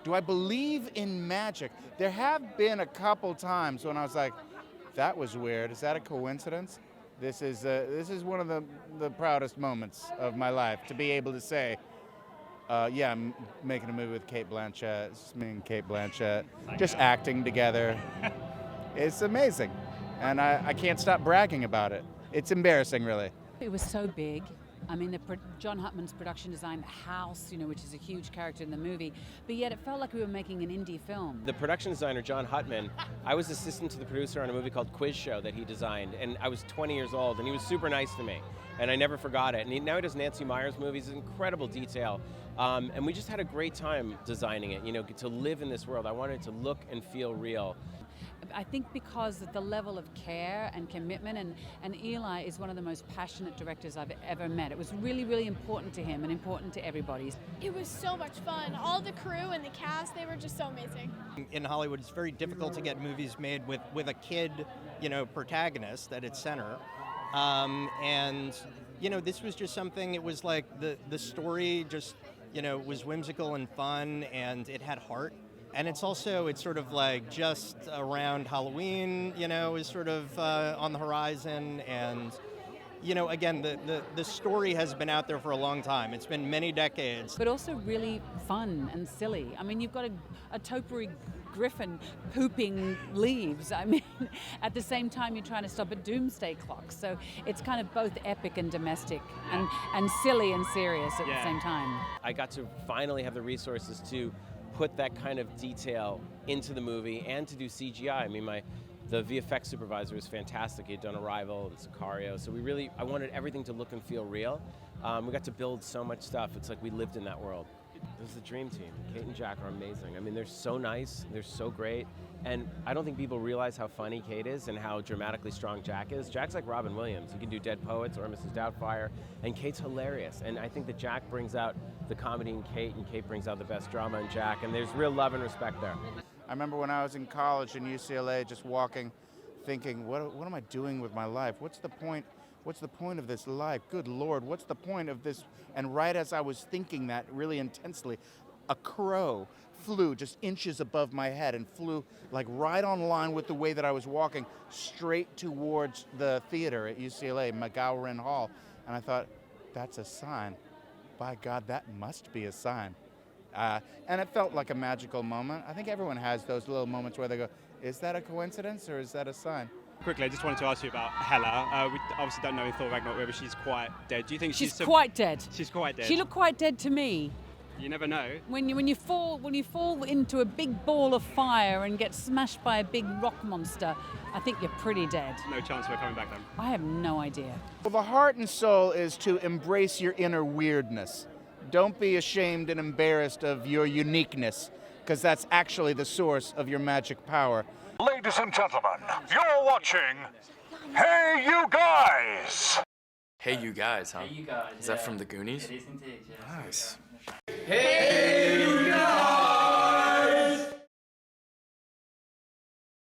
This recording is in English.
do I believe in magic? There have been a couple times when I was like, that was weird. Is that a coincidence? This is one of the proudest moments of my life, to be able to say, yeah, I'm making a movie with Cate Blanchett. It's me and Cate Blanchett, just acting together. It's amazing, and I can't stop bragging about it. It's embarrassing, really. It was so big. I mean, John Huttman's production design, the house, which is a huge character in the movie, but yet it felt like we were making an indie film. The production designer, John Huttman, I was assistant to the producer on a movie called Quiz Show that he designed, and I was 20 years old, and he was super nice to me, and I never forgot it. And now he does Nancy Meyers movies, incredible detail, and we just had a great time designing it, to live in this world. I wanted it to look and feel real. I think because of the level of care and commitment, and Eli is one of the most passionate directors I've ever met. It was really, really important to him and important to everybody. It was so much fun. All the crew and the cast, they were just so amazing. In Hollywood, it's very difficult to get movies made with a kid, protagonist at its center. And this was just something, it was like the story just, was whimsical and fun, and it had heart. And it's sort of like just around Halloween, is sort of on the horizon. And, again, the story has been out there for a long time. It's been many decades. But also really fun and silly. I mean, you've got a topiary griffin pooping leaves. I mean, at the same time, you're trying to stop a doomsday clock. So it's kind of both epic and domestic and silly and serious at the same time. I got to finally have the resources to put that kind of detail into the movie and to do CGI. I mean, the VFX supervisor was fantastic. He had done Arrival and Sicario, so I wanted everything to look and feel real. We got to build so much stuff. It's like we lived in that world. This is the dream team. Cate and Jack are amazing. I mean, they're so nice, they're so great, and I don't think people realize how funny Cate is and how dramatically strong Jack is. Jack's like Robin Williams. He can do Dead Poets or Mrs. Doubtfire, and Cate's hilarious. And I think that Jack brings out the comedy in Cate, and Cate brings out the best drama in Jack, and there's real love and respect there. I remember when I was in college in UCLA, just walking, thinking, what am I doing with my life? What's the point? What's the point of this life? Good Lord, what's the point of this? And right as I was thinking that really intensely, a crow flew just inches above my head and flew like right on line with the way that I was walking straight towards the theater at UCLA, McGowan Hall. And I thought, that's a sign. By God, that must be a sign. And it felt like a magical moment. I think everyone has those little moments where they go, is that a coincidence or is that a sign? Quickly, I just wanted to ask you about Hela. We obviously don't know in Thor Ragnarok whether she's quite dead. Do you think she's quite dead? She's quite dead. She looked quite dead to me. You never know. When you fall into a big ball of fire and get smashed by a big rock monster, I think you're pretty dead. No chance of her coming back then? I have no idea. Well, the heart and soul is to embrace your inner weirdness. Don't be ashamed and embarrassed of your uniqueness, because that's actually the source of your magic power. Ladies and gentlemen, you're watching Hey You Guys! Hey You Guys, huh? Hey You Guys. Is that from the Goonies? It is indeed, yeah. Nice. Hey You Guys!